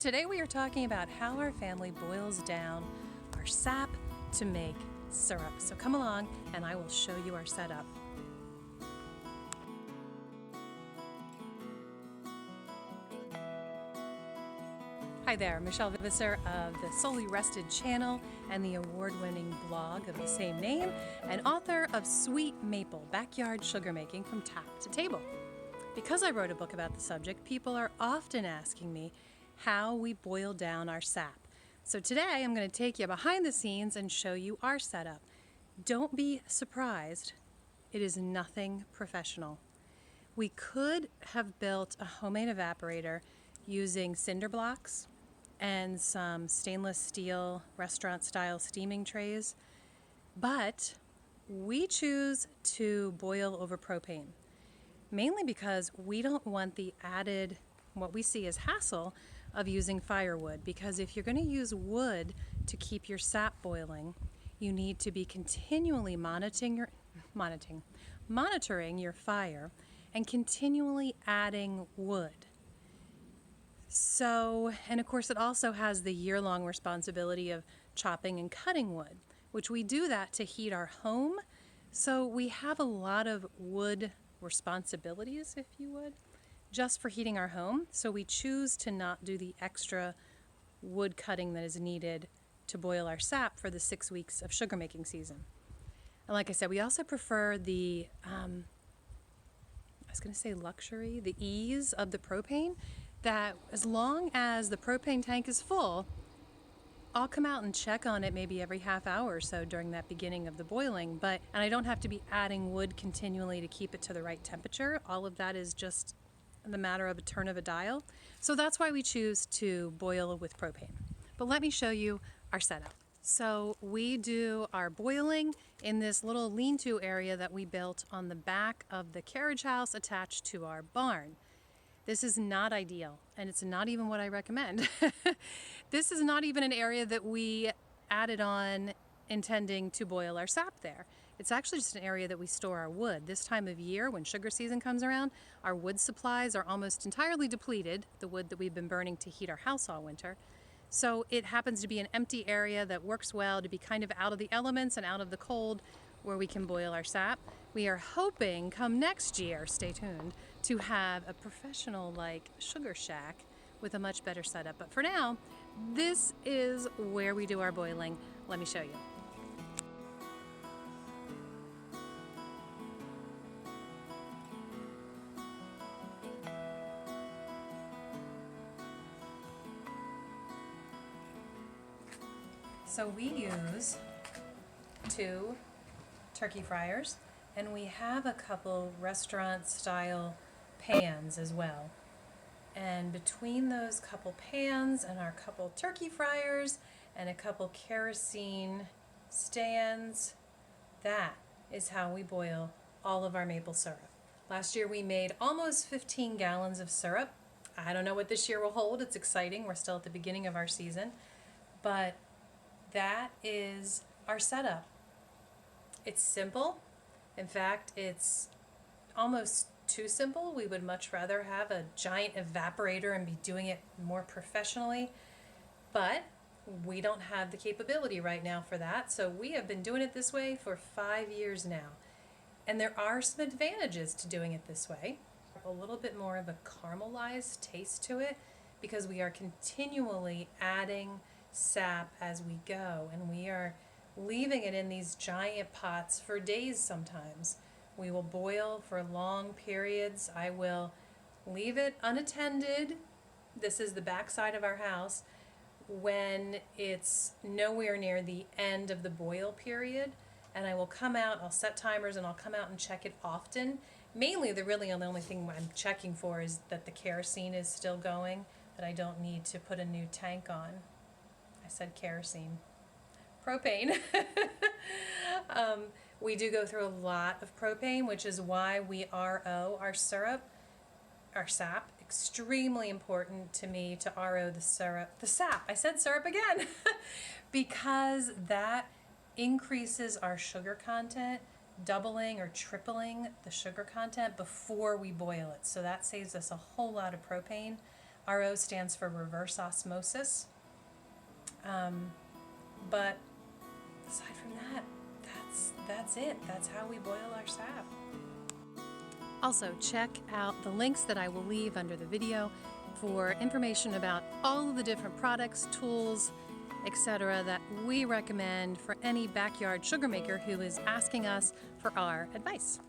Today we are talking about how our family boils down our sap to make syrup. So come along and I will show you our setup. Hi there, Michelle Visser of the Solely Rested channel and the award-winning blog of the same name, and author of Sweet Maple, Backyard Sugar Making from Tap to Table. Because I wrote a book about the subject, people are often asking me how we boil down our sap. So today I'm going to take you behind the scenes and show you our setup. Don't be surprised, it is nothing professional. We could have built a homemade evaporator using cinder blocks and some stainless steel restaurant style steaming trays, but we choose to boil over propane, mainly because we don't want the added, what we see as hassle of using firewood, because if you're going to use wood to keep your sap boiling, you need to be continually monitoring your fire and continually adding wood. So, and of course it also has the year-long responsibility of chopping and cutting wood, which we do that to heat our home. So we have a lot of wood responsibilities, if you would, just for heating our home. So we choose to not do the extra wood cutting that is needed to boil our sap for the 6 weeks of sugar making season. And like I said, we also prefer the, the ease of the propane, that as long as the propane tank is full, I'll come out and check on it maybe every half hour or so during that beginning of the boiling, and I don't have to be adding wood continually to keep it to the right temperature. All of that is just the matter of a turn of a dial. So that's why we choose to boil with propane. But let me show you our setup. So we do our boiling in this little lean-to area that we built on the back of the carriage house attached to our barn. This is not ideal, and it's not even what I recommend. This is not even an area that we added on intending to boil our sap there. It's actually just an area that we store our wood. This time of year, when sugar season comes around, our wood supplies are almost entirely depleted, the wood that we've been burning to heat our house all winter. So it happens to be an empty area that works well to be kind of out of the elements and out of the cold, where we can boil our sap. We are hoping come next year, stay tuned, to have a professional like sugar shack with a much better setup. But for now, this is where we do our boiling. Let me show you. So we use 2 turkey fryers, and we have a couple restaurant style pans as well. And between those couple pans and our couple turkey fryers and a couple kerosene stands, that is how we boil all of our maple syrup. Last year we made almost 15 gallons of syrup. I don't know what this year will hold. It's exciting. We're still at the beginning of our season. But that is our setup. It's simple. In fact, it's almost too simple. We would much rather have a giant evaporator and be doing it more professionally, but we don't have the capability right now for that. So we have been doing it this way for 5 years now. And there are some advantages to doing it this way. A little bit more of a caramelized taste to it, because we are continually adding sap as we go, and we are leaving it in these giant pots for days sometimes. We will boil for long periods. I will leave it unattended. This is the back side of our house when it's nowhere near the end of the boil period, and I will come out, I'll set timers, and I'll come out and check it often. Mainly the only thing I'm checking for is that the kerosene is still going, that I don't need to put a new tank on. I said kerosene. Propane. We do go through a lot of propane, which is why we RO our syrup, our sap. Extremely important to me to RO the sap. I said syrup again, because that increases our sugar content, doubling or tripling the sugar content before we boil it. So that saves us a whole lot of propane. RO stands for reverse osmosis. But aside from that, that's it. That's how we boil our sap. Also, check out the links that I will leave under the video for information about all of the different products, tools, etc. that we recommend for any backyard sugar maker who is asking us for our advice.